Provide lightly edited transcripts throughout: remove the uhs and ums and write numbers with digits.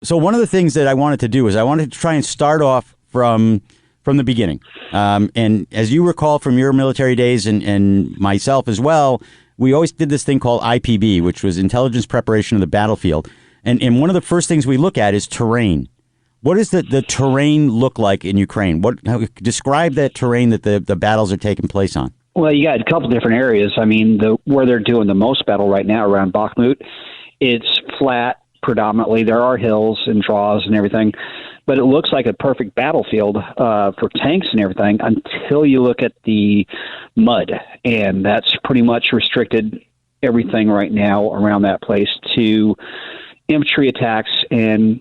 So one of the things that I wanted to do is I wanted to try and start off from the beginning. And as you recall from your military days and myself as well, we always did this thing called IPB, which was intelligence preparation of the battlefield. And one of the first things we look at is terrain. What does the terrain look like in Ukraine? Describe that terrain that the battles are taking place on. Well, you got a couple different areas. I mean, where they're doing the most battle right now around Bakhmut, it's flat predominantly. There are hills and draws and everything, but it looks like a perfect battlefield for tanks and everything until you look at the mud, and that's pretty much restricted everything right now around that place to infantry attacks and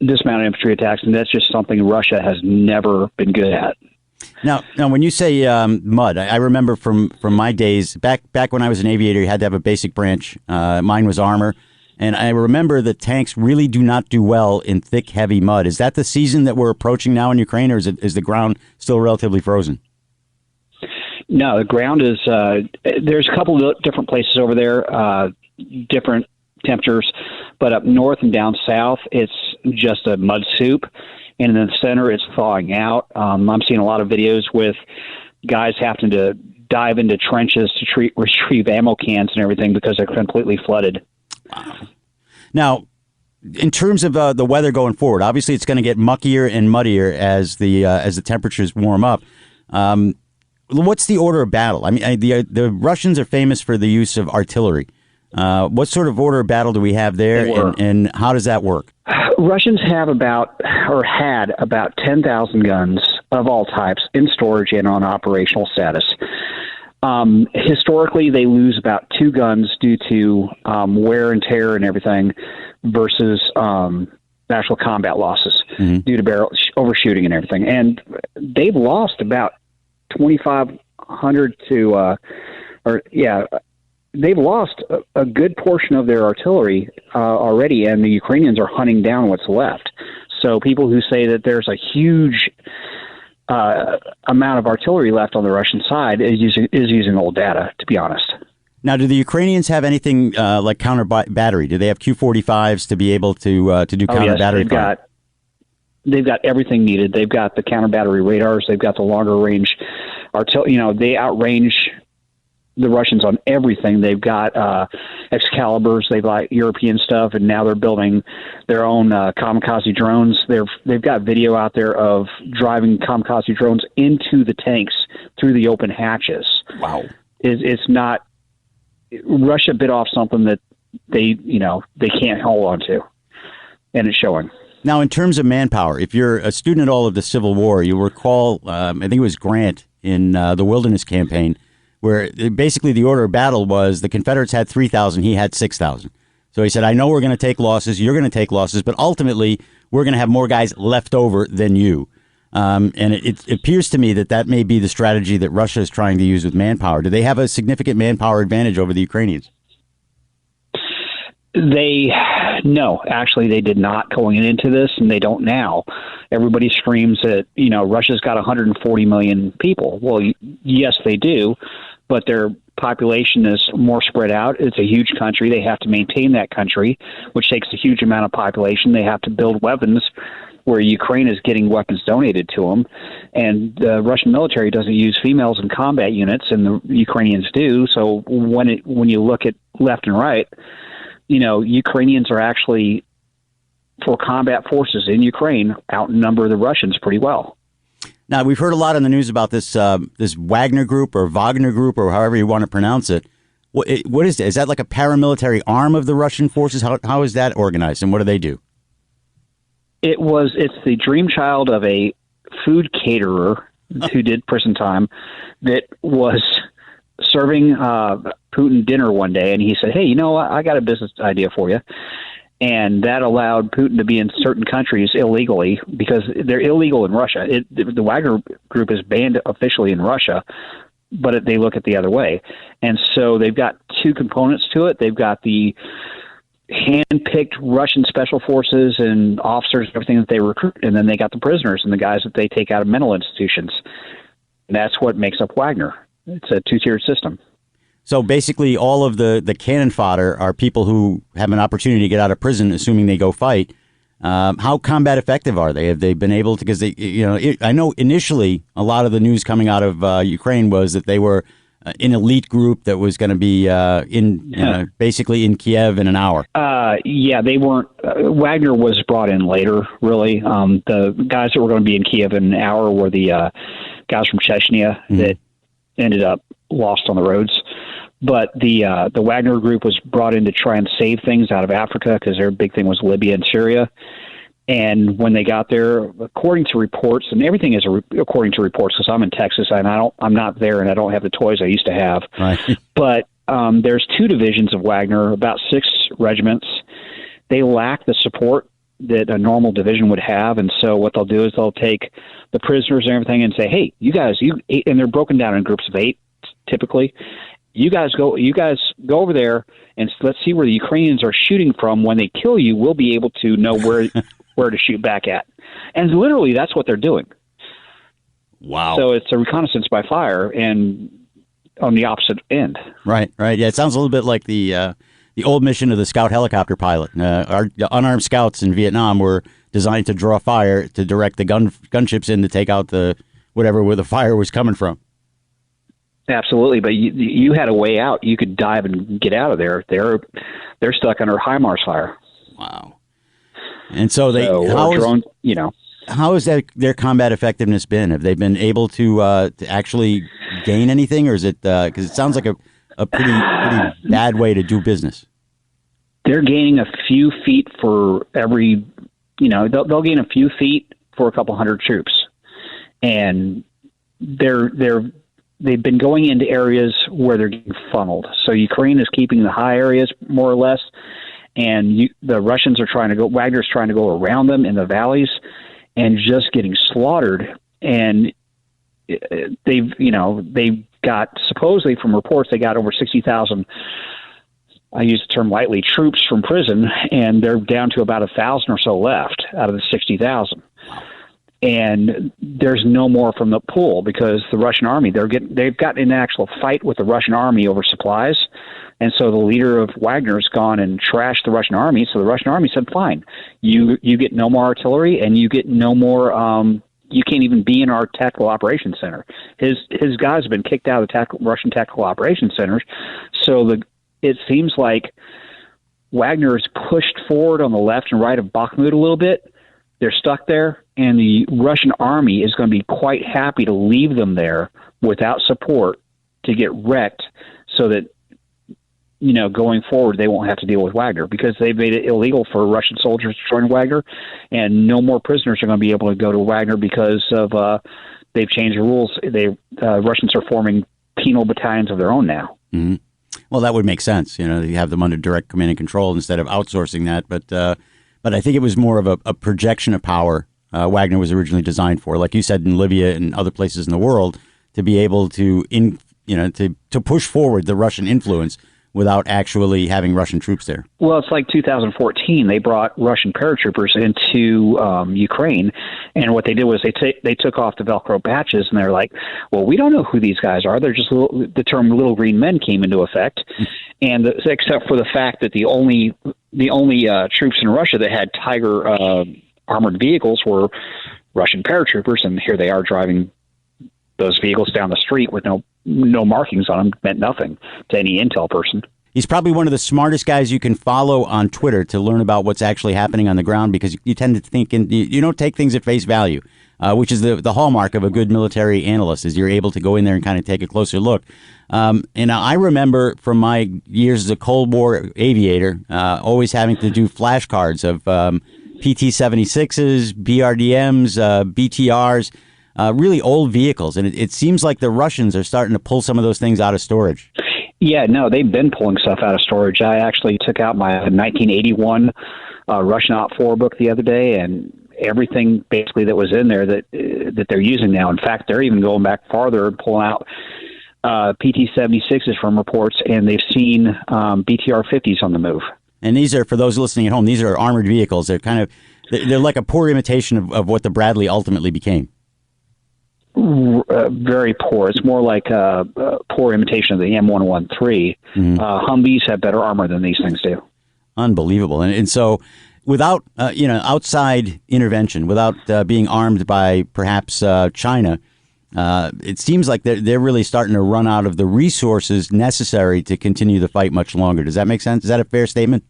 dismounted infantry attacks, and that's just something Russia has never been good at. Now, when you say mud, I remember from my days back when I was an aviator, you had to have a basic branch. Mine was armor, and I remember the tanks really do not do well in thick, heavy mud. Is that the season that we're approaching now in Ukraine, or is the ground still relatively frozen? No, the ground is. There's a couple of different places over there, different temperatures, but up north and down south, it's just a mud soup. And in the center, it's thawing out. I'm seeing a lot of videos with guys having to dive into trenches to retrieve ammo cans and everything because they're completely flooded. Wow. Now, in terms of the weather going forward, obviously it's going to get muckier and muddier as the temperatures warm up. What's the order of battle? I mean, the Russians are famous for the use of artillery. What sort of order of battle do we have there, and how does that work? Russians had about 10,000 guns of all types in storage and on operational status. Historically, they lose about 2 guns due to wear and tear and everything versus actual combat losses due to barrel overshooting and everything. And they've lost about 2,500 they've lost a good portion of their artillery already, and the Ukrainians are hunting down what's left. So people who say that there's a huge amount of artillery left on the Russian side is using old data, to be honest. Now, do the Ukrainians have anything like counter battery? Do they have Q-45s to be able to do counter battery fire? They've got everything needed. They've got the counter battery radars. They've got the longer range artillery. They outrange the Russians on everything. They've got Excaliburs, they've got European stuff, and now they're building their own kamikaze drones. They've got video out there of driving kamikaze drones into the tanks through the open hatches. Wow. It's not Russia bit off something that they can't hold on to, and it's showing. Now, in terms of manpower, if you're a student at all of the Civil War, you'll recall, I think it was Grant in the Wilderness Campaign, where basically the order of battle was the Confederates had 3,000, he had 6,000. So he said, I know we're going to take losses, you're going to take losses, but ultimately we're going to have more guys left over than you. And it appears to me that may be the strategy that Russia is trying to use with manpower. Do they have a significant manpower advantage over the Ukrainians? No, actually they did not going into this, and they don't now. Everybody screams that, Russia's got 140 million people. Well, yes, they do, but their population is more spread out. It's a huge country. They have to maintain that country, which takes a huge amount of population. They have to build weapons where Ukraine is getting weapons donated to them. And the Russian military doesn't use females in combat units, and the Ukrainians do. So when you look at left and right, Ukrainians are actually, for combat forces in Ukraine, outnumber the Russians pretty well. Now, we've heard a lot in the news about this Wagner group or Wagner group or however you want to pronounce it. What is that? Is that like a paramilitary arm of the Russian forces? How is that organized, and what do they do? It's the dream child of a food caterer who did prison time that was serving Putin dinner one day, and he said, hey, I got a business idea for you. And that allowed Putin to be in certain countries illegally because they're illegal in Russia. The Wagner group is banned officially in Russia, but they look at the other way. And so they've got 2 components to it. They've got the hand-picked Russian special forces and officers and everything that they recruit, and then they got the prisoners and the guys that they take out of mental institutions. And that's what makes up Wagner. It's a 2-tiered system. So basically all of the cannon fodder are people who have an opportunity to get out of prison, assuming they go fight. How combat effective are they? Have they been able to? Because I know initially a lot of the news coming out of Ukraine was that they were an elite group that was going to be basically in Kiev in an hour. They weren't. Wagner was brought in later, really. The guys that were going to be in Kiev in an hour were the guys from Chechnya that ended up lost on the roads. But the Wagner group was brought in to try and save things out of Africa because their big thing was Libya and Syria. And when they got there, according to reports, and everything is according to reports, because I'm in Texas and I'm not there, and I don't have the toys I used to have. Right. But there's 2 divisions of Wagner, about 6 regiments. They lack the support that a normal division would have, and so what they'll do is they'll take the prisoners and everything and say, "Hey, you guys, and they're broken down in groups of 8, typically. You guys go over there and let's see where the Ukrainians are shooting from. When they kill you, we'll be able to know where to shoot back at." And literally that's what they're doing. Wow. So it's a reconnaissance by fire and on the opposite end. Right. Yeah, it sounds a little bit like the old mission of the scout helicopter pilot. Our unarmed scouts in Vietnam were designed to draw fire to direct the gunships in to take out where the fire was coming from. Absolutely, but you had a way out. You could dive and get out of there. They're stuck under HIMARS fire. Wow. And so how has their combat effectiveness been? Have they been able to actually gain anything, or is it because it sounds like a pretty bad way to do business? They're gaining a few feet for every. They'll gain a few feet for a couple hundred troops, and they've been going into areas where they're getting funneled. So Ukraine is keeping the high areas more or less, and the Russians are Wagner's trying to go around them in the valleys and just getting slaughtered. And they've got, supposedly from reports, they got over 60,000, I use the term lightly, troops from prison, and they're down to about 1,000 or so left out of the 60,000. And there's no more from the pool because the Russian army, they've gotten in an actual fight with the Russian army over supplies. And so the leader of Wagner has gone and trashed the Russian army. So the Russian army said, fine, you get no more artillery and you get no more, you can't even be in our tactical operations center. His guys have been kicked out of the Russian tactical operations centers. So it seems like Wagner is pushed forward on the left and right of Bakhmut a little bit. They're stuck there, and the Russian army is going to be quite happy to leave them there without support to get wrecked so that, going forward, they won't have to deal with Wagner because they've made it illegal for Russian soldiers to join Wagner, and no more prisoners are going to be able to go to Wagner because of they've changed the rules. Russians are forming penal battalions of their own now. Mm-hmm. Well, that would make sense. You have them under direct command and control instead of outsourcing that, But I think it was more of a projection of power Wagner was originally designed for, like you said, in Libya and other places in the world, to be able to push forward the Russian influence without actually having Russian troops there. Well, it's like 2014. They brought Russian paratroopers into Ukraine, and what they did was they took off the Velcro patches, and they're like, well, we don't know who these guys are. They're just the term little green men came into effect, and except for the fact that the only troops in Russia that had Tiger armored vehicles were Russian paratroopers, and here they are driving those vehicles down the street with no markings on them. Meant nothing to any intel person. He's probably one of the smartest guys you can follow on Twitter to learn about what's actually happening on the ground, because you tend to think you don't take things at face value, which is the hallmark of a good military analyst, is you're able to go in there and kind of take a closer look. And I remember from my years as a Cold War aviator, always having to do flashcards of PT-76s, BRDMs, BTRs, really old vehicles. And it seems like the Russians are starting to pull some of those things out of storage. Yeah, no, they've been pulling stuff out of storage. I actually took out my 1981 Russian Op-4 book the other day, and everything basically that was in there that they're using now. In fact, they're even going back farther and pulling out PT-76s from reports, and they've seen BTR-50s on the move. And these are, for those listening at home, these are armored vehicles. They're like a poor imitation of what the Bradley ultimately became. Very poor. It's more like a poor imitation of the M113. Mm-hmm. Humvees have better armor than these things do. Unbelievable. And so without outside intervention, without being armed by perhaps China, it seems like they're really starting to run out of the resources necessary to continue the fight much longer. Does that make sense? Is that a fair statement?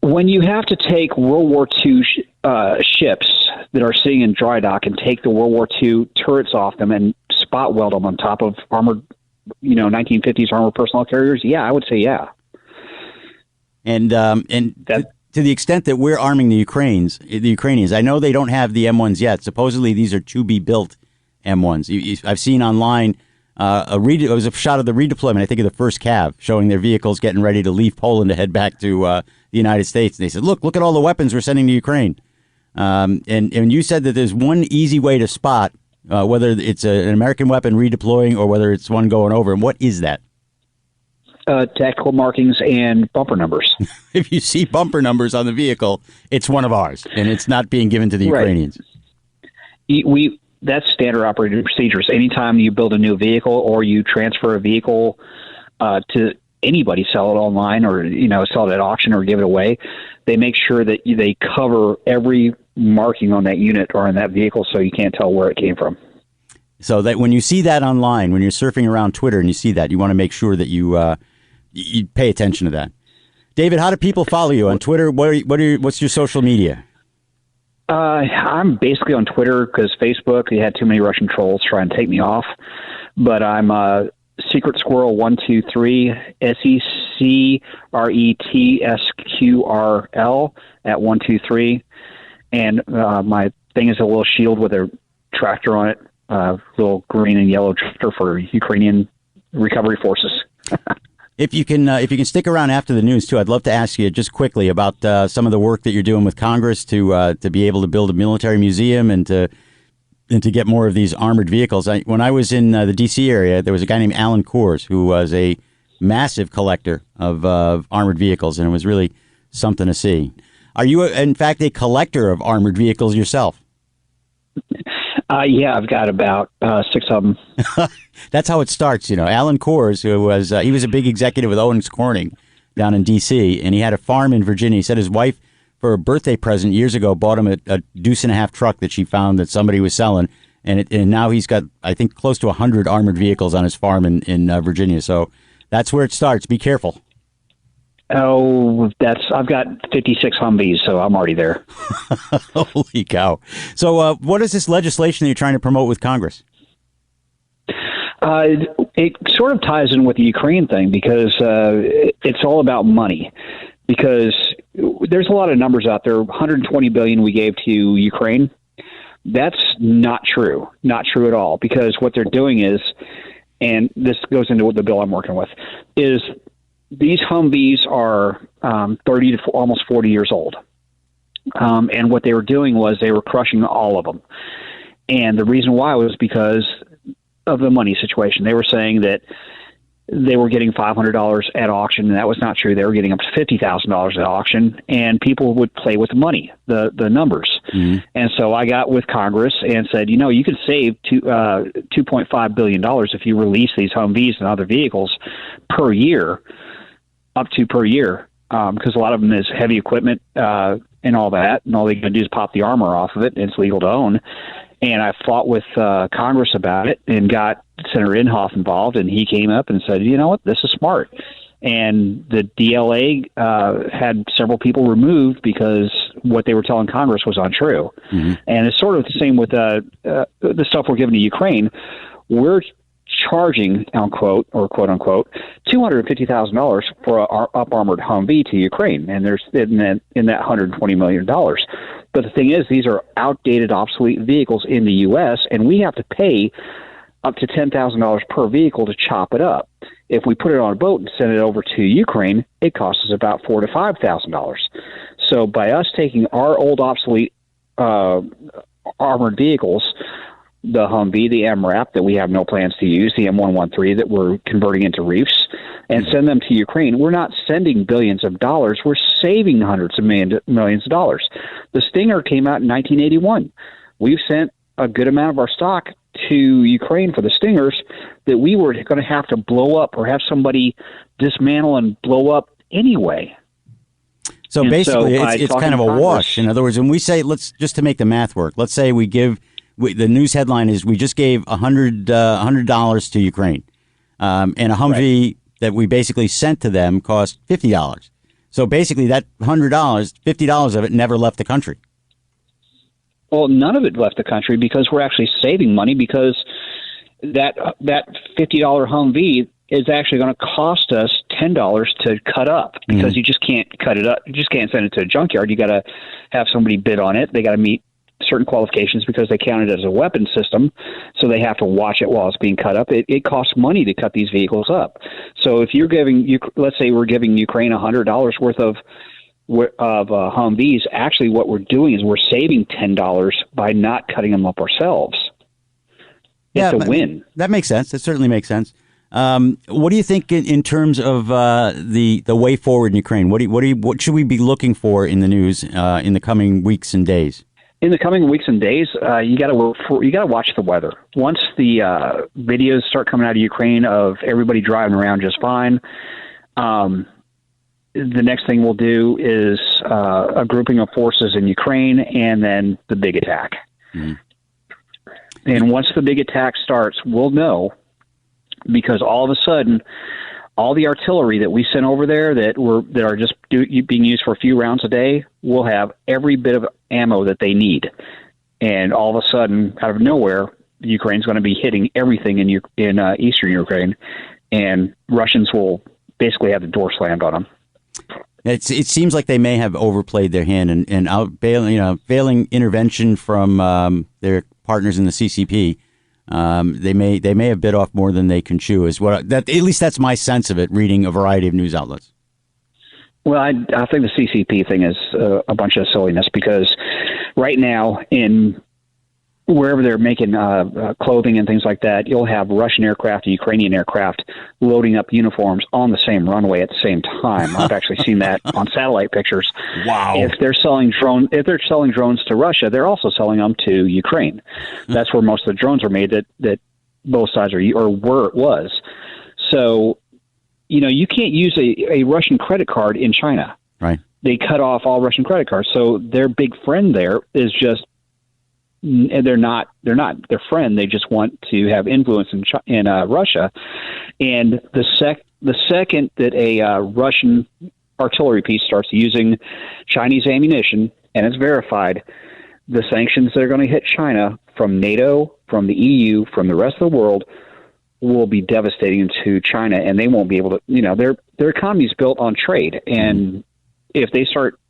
When you have to take World War II ships that are sitting in dry dock and take the World War II turrets off them and spot weld them on top of armored, 1950s armored personnel carriers, yeah, I would say yeah. And to the extent that we're arming the Ukrainians, I know they don't have the M1s yet. Supposedly these are to be built M1s. I've seen online it was a shot of the redeployment, I think, of the first Cav, showing their vehicles getting ready to leave Poland to head back to the United States. And they said, look at all the weapons we're sending to Ukraine. And you said that there's one easy way to spot whether it's an American weapon redeploying or whether it's one going over. And what is that? Tactical markings and bumper numbers. If you see bumper numbers on the vehicle, it's one of ours, and it's not being given to the Ukrainians. That's standard operating procedures. Anytime you build a new vehicle or you transfer a vehicle to anybody, sell it online or sell it at auction or give it away, they make sure that they cover every marking on that unit or on that vehicle so you can't tell where it came from. So that when you see that online, when you're surfing around Twitter and you see that, you want to make sure that you pay attention to that. David, how do people follow you on Twitter? What's your social media? I'm basically on Twitter because Facebook, they had too many Russian trolls try and take me off. But I'm Secret Squirrel 123 SECRETSQRL at 123, and my thing is a little shield with a tractor on it, little green and yellow tractor for Ukrainian recovery forces. If you can stick around after the news too, I'd love to ask you just quickly about some of the work that you're doing with Congress to be able to build a military museum and to get more of these armored vehicles. When I was in the D.C. area, there was a guy named Alan Kors who was a massive collector of armored vehicles, and it was really something to see. Are you, in fact, a collector of armored vehicles yourself? Yeah, I've got about 6 of them. That's how it starts, Alan Kors, who was he was a big executive with Owens Corning down in D.C., and he had a farm in Virginia. He said his wife, for a birthday present years ago, bought him a deuce-and-a-half truck that she found that somebody was selling, and now he's got, I think, close to 100 armored vehicles on his farm in Virginia. So that's where it starts. Be careful. Oh, I've got 56 Humvees, so I'm already there. Holy cow. So what is this legislation that you're trying to promote with Congress? It sort of ties in with the Ukraine thing because it's all about money. Because there's a lot of numbers out there. 120 billion we gave to Ukraine. That's not true. Not true at all. Because what they're doing is, and this goes into the bill I'm working with, is these Humvees are 30 to almost 40 years old. And what they were doing was they were crushing all of them. And the reason why was because of the money situation. They were saying that they were getting $500 at auction, and that was not true. They were getting up to $50,000 at auction, and people would play with the money, the numbers. Mm-hmm. And so I got with Congress and said, you could save $2.5 billion if you release these Humvees and other vehicles per year, because a lot of them is heavy equipment and all that, and all they're going to do is pop the armor off of it, and it's legal to own. And I fought with Congress about it and got Senator Inhofe involved, and he came up and said, you know what, this is smart. And the DLA had several people removed because what they were telling Congress was untrue. Mm-hmm. And it's sort of the same with the stuff we're giving to Ukraine. We're charging, unquote, or quote unquote, $250,000 for our up-armored Humvee to Ukraine, and there's in that $120 million. But the thing is, these are outdated, obsolete vehicles in the U.S., and we have to pay up to $10,000 per vehicle to chop it up. If we put it on a boat and send it over to Ukraine, it costs us about $4,000 to $5,000. So by us taking our old, obsolete armored vehicles, the Humvee, the MRAP that we have no plans to use, the M113 that we're converting into reefs, and send them to Ukraine, we're not sending billions of dollars. We're saving hundreds of millions of dollars. The Stinger came out in 1981. We've sent a good amount of our stock to Ukraine for the Stingers that we were going to have to blow up or have somebody dismantle and blow up anyway. So And basically, by it's talking kind of to a Congress- wash. In other words, when we say, just to make the math work, let's say the news headline is we just gave $100 to Ukraine, and a Humvee that we basically sent to them cost $50. So basically, that $100, $50 of it never left the country. Well, none of it left the country because we're actually saving money because that $50 Humvee is actually going to cost us $10 to cut up because you just can't cut it up. You just can't send it to a junkyard. You got to have somebody bid on it. They got to meet certain qualifications because they count it as a weapon system, so they have to watch it while it's being cut up. It costs money to cut these vehicles up. So if you're let's say we're giving Ukraine $100 worth of Humvees, actually what we're doing is we're saving $10 by not cutting them up ourselves. It's a win. That makes sense. That certainly makes sense. What do you think in terms of the way forward in Ukraine? What should we be looking for in the news in the coming weeks and days? In the coming weeks and days, you got to watch the weather. Once the videos start coming out of Ukraine of everybody driving around just fine, the next thing we'll do is a grouping of forces in Ukraine, and then the big attack. Mm-hmm. And once the big attack starts, we'll know, because all of a sudden, all the artillery that we sent over there that are just being used for a few rounds a day will have every bit of ammo that they need. And all of a sudden, out of nowhere, Ukraine's going to be hitting everything in eastern Ukraine, and Russians will basically have the door slammed on them. It seems like they may have overplayed their hand and failing intervention from their partners in the CCP. They may have bit off more than they can chew. At least that's my sense of it, reading a variety of news outlets. Well, I think the CCP thing is a bunch of silliness because right now in wherever they're making clothing and things like that, you'll have Russian aircraft and Ukrainian aircraft loading up uniforms on the same runway at the same time. I've actually seen that on satellite pictures. Wow! If they're selling drones to Russia, they're also selling them to Ukraine. That's where most of the drones are made. That both sides was. So, you can't use a Russian credit card in China. Right. They cut off all Russian credit cards. So their big friend there is just. And they're not their friend. They just want to have influence in Russia. And the second that a Russian artillery piece starts using Chinese ammunition, and it's verified, the sanctions that are going to hit China from NATO, from the EU, from the rest of the world will be devastating to China, and they won't be able to. Their economy is built on trade, and if they start,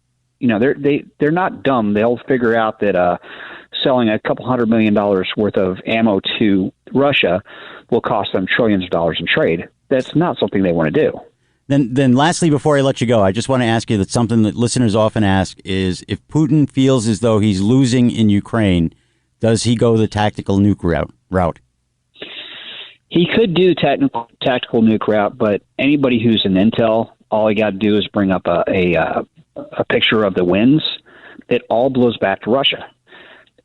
they're not dumb. They'll figure out that. Selling a couple $100 million worth of ammo to Russia will cost them trillions of dollars in trade. That's not something they want to do. Then lastly, before I let you go, I just want to ask you that something that listeners often ask is if Putin feels as though he's losing in Ukraine, does he go the tactical nuke route? He could do tactical nuke route, but anybody who's in intel, all you got to do is bring up a picture of the winds. It all blows back to Russia.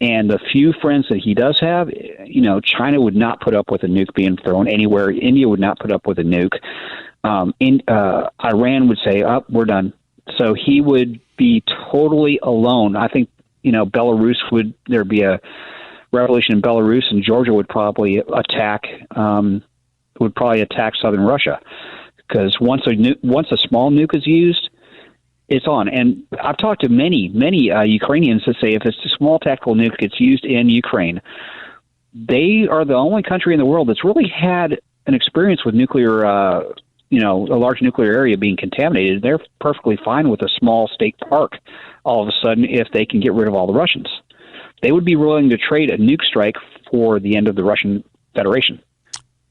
And the few friends that he does have, China would not put up with a nuke being thrown anywhere. India would not put up with a nuke. Iran would say, we're done. So he would be totally alone. I think, Belarus there'd be a revolution in Belarus, and Georgia would probably attack southern Russia. Because once a small nuke is used, it's on. And I've talked to many Ukrainians that say if it's a small tactical nuke gets used in Ukraine, they are the only country in the world that's really had an experience with nuclear, a large nuclear area being contaminated. They're perfectly fine with a small state park all of a sudden if they can get rid of all the Russians. They would be willing to trade a nuke strike for the end of the Russian Federation.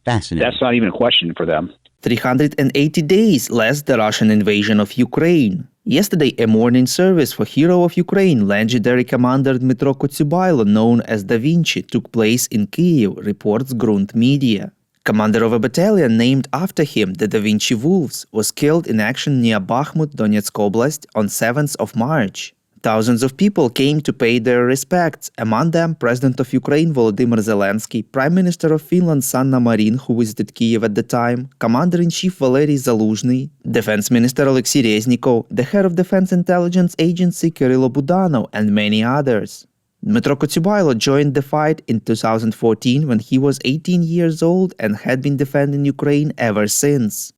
Fascinating. That's not even a question for them. 380 days less the Russian invasion of Ukraine. Yesterday, a mourning service for Hero of Ukraine, legendary commander Dmytro Kotsubailo, known as Da Vinci, took place in Kyiv, reports Grunt Media. Commander of a battalion named after him, the Da Vinci Wolves, was killed in action near Bakhmut, Donetsk Oblast, on 7th of March. Thousands of people came to pay their respects, among them President of Ukraine Volodymyr Zelensky, Prime Minister of Finland Sanna Marin, who visited Kiev at the time, Commander-in-Chief Valery Zaluzhny, Defense Minister Alexei Reznikov, the head of Defense Intelligence Agency Kyrylo Budanov, and many others. Dmytro Kotyubailo joined the fight in 2014 when he was 18 years old and had been defending Ukraine ever since.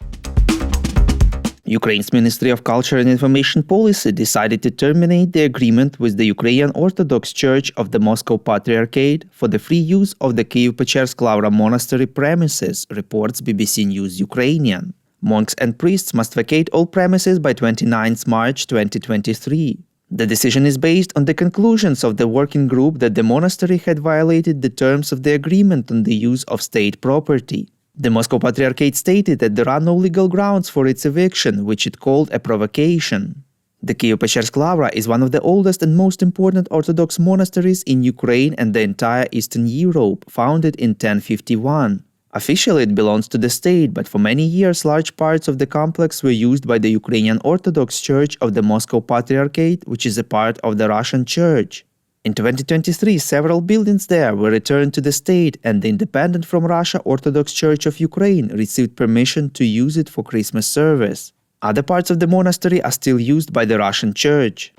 Ukraine's Ministry of Culture and Information Policy decided to terminate the agreement with the Ukrainian Orthodox Church of the Moscow Patriarchate for the free use of the Kyiv-Pechersk Lavra Monastery premises, reports BBC News Ukrainian. Monks and priests must vacate all premises by 29 March 2023. The decision is based on the conclusions of the working group that the monastery had violated the terms of the agreement on the use of state property. The Moscow Patriarchate stated that there are no legal grounds for its eviction, which it called a provocation. The Kyiv-Pechersk Lavra is one of the oldest and most important Orthodox monasteries in Ukraine and the entire Eastern Europe, founded in 1051. Officially it belongs to the state, but for many years large parts of the complex were used by the Ukrainian Orthodox Church of the Moscow Patriarchate, which is a part of the Russian Church. In 2023, several buildings there were returned to the state, and the independent from Russia Orthodox Church of Ukraine received permission to use it for Christmas service. Other parts of the monastery are still used by the Russian Church.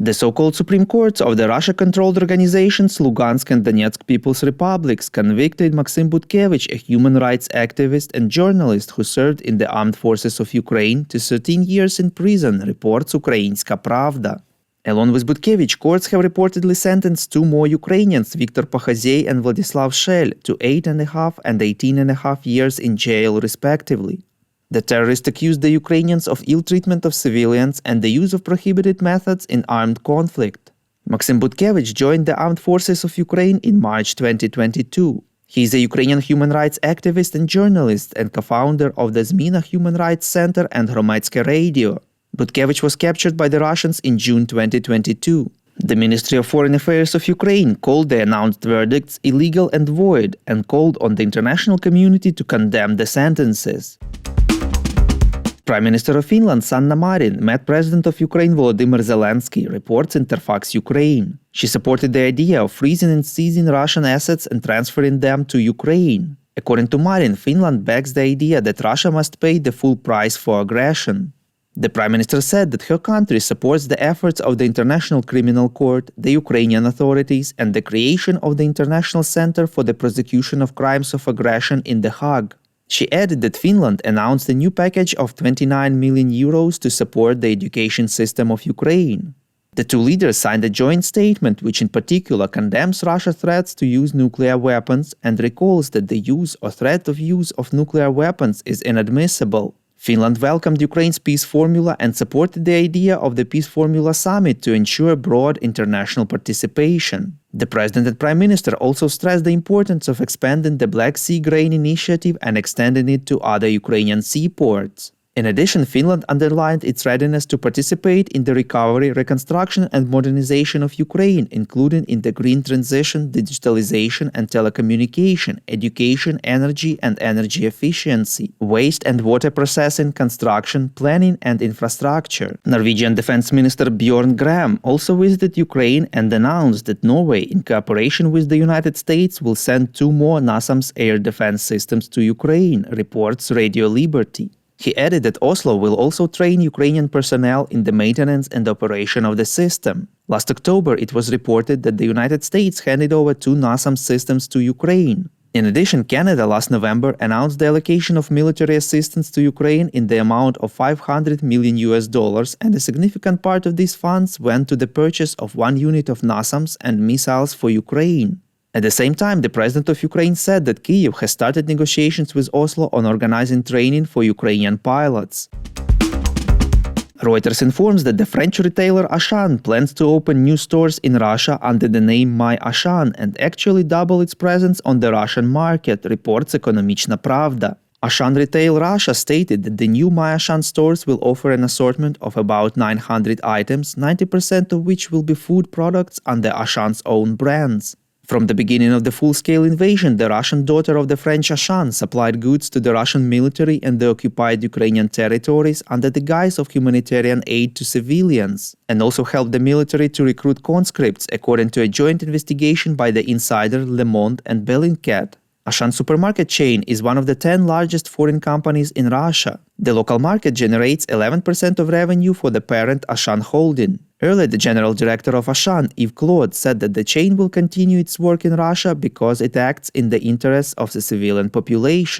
The so-called Supreme Courts of the Russia-controlled organizations Lugansk and Donetsk People's Republics convicted Maxim Butkevich, a human rights activist and journalist who served in the armed forces of Ukraine, to 13 years in prison, reports Ukrainska Pravda. Along with Butkevich, courts have reportedly sentenced two more Ukrainians, Viktor Pokhazei and Vladislav Shel, to 8.5 and 18.5 years in jail, respectively. The terrorists accused the Ukrainians of ill treatment of civilians and the use of prohibited methods in armed conflict. Maxim Butkevich joined the armed forces of Ukraine in March 2022. He is a Ukrainian human rights activist and journalist and co-founder of the Zmina Human Rights Center and Hromadske Radio. Butkevich was captured by the Russians in June 2022. The Ministry of Foreign Affairs of Ukraine called the announced verdicts illegal and void and called on the international community to condemn the sentences. Prime Minister of Finland Sanna Marin met President of Ukraine Volodymyr Zelensky, reports Interfax Ukraine. She supported the idea of freezing and seizing Russian assets and transferring them to Ukraine. According to Marin, Finland backs the idea that Russia must pay the full price for aggression. The Prime Minister said that her country supports the efforts of the International Criminal Court, the Ukrainian authorities, and the creation of the International Center for the Prosecution of Crimes of Aggression in The Hague. She added that Finland announced a new package of 29 million euros to support the education system of Ukraine. The two leaders signed a joint statement which in particular condemns Russia's threats to use nuclear weapons and recalls that the use or threat of use of nuclear weapons is inadmissible. Finland welcomed Ukraine's peace formula and supported the idea of the Peace Formula Summit to ensure broad international participation. The President and Prime Minister also stressed the importance of expanding the Black Sea Grain Initiative and extending it to other Ukrainian seaports. In addition, Finland underlined its readiness to participate in the recovery, reconstruction and modernization of Ukraine, including in the green transition, digitalization and telecommunication, education, energy and energy efficiency, waste and water processing, construction, planning and infrastructure. Norwegian Defense Minister Bjorn Gram also visited Ukraine and announced that Norway, in cooperation with the United States, will send 2 more NASAMS air defense systems to Ukraine, reports Radio Liberty. He added that Oslo will also train Ukrainian personnel in the maintenance and operation of the system. Last October, it was reported that the United States handed over 2 NASAMS systems to Ukraine. In addition, Canada last November announced the allocation of military assistance to Ukraine in the amount of $500 million, and a significant part of these funds went to the purchase of 1 unit of NASAMS and missiles for Ukraine. At the same time, the President of Ukraine said that Kyiv has started negotiations with Oslo on organizing training for Ukrainian pilots. Reuters informs that the French retailer Auchan plans to open new stores in Russia under the name My Auchan and actually double its presence on the Russian market, reports Ekonomichna Pravda. Auchan Retail Russia stated that the new My Auchan stores will offer an assortment of about 900 items, 90% of which will be food products under Auchan's own brands. From the beginning of the full-scale invasion, the Russian daughter of the French Ashan supplied goods to the Russian military and the occupied Ukrainian territories under the guise of humanitarian aid to civilians, and also helped the military to recruit conscripts, according to a joint investigation by the insider Le Monde and Bellingcat. Ashan supermarket chain is one of the 10 largest foreign companies in Russia. The local market generates 11% of revenue for the parent Ashan Holding. Earlier, the general director of Ashan, Yves Claude, said that the chain will continue its work in Russia because it acts in the interests of the civilian population.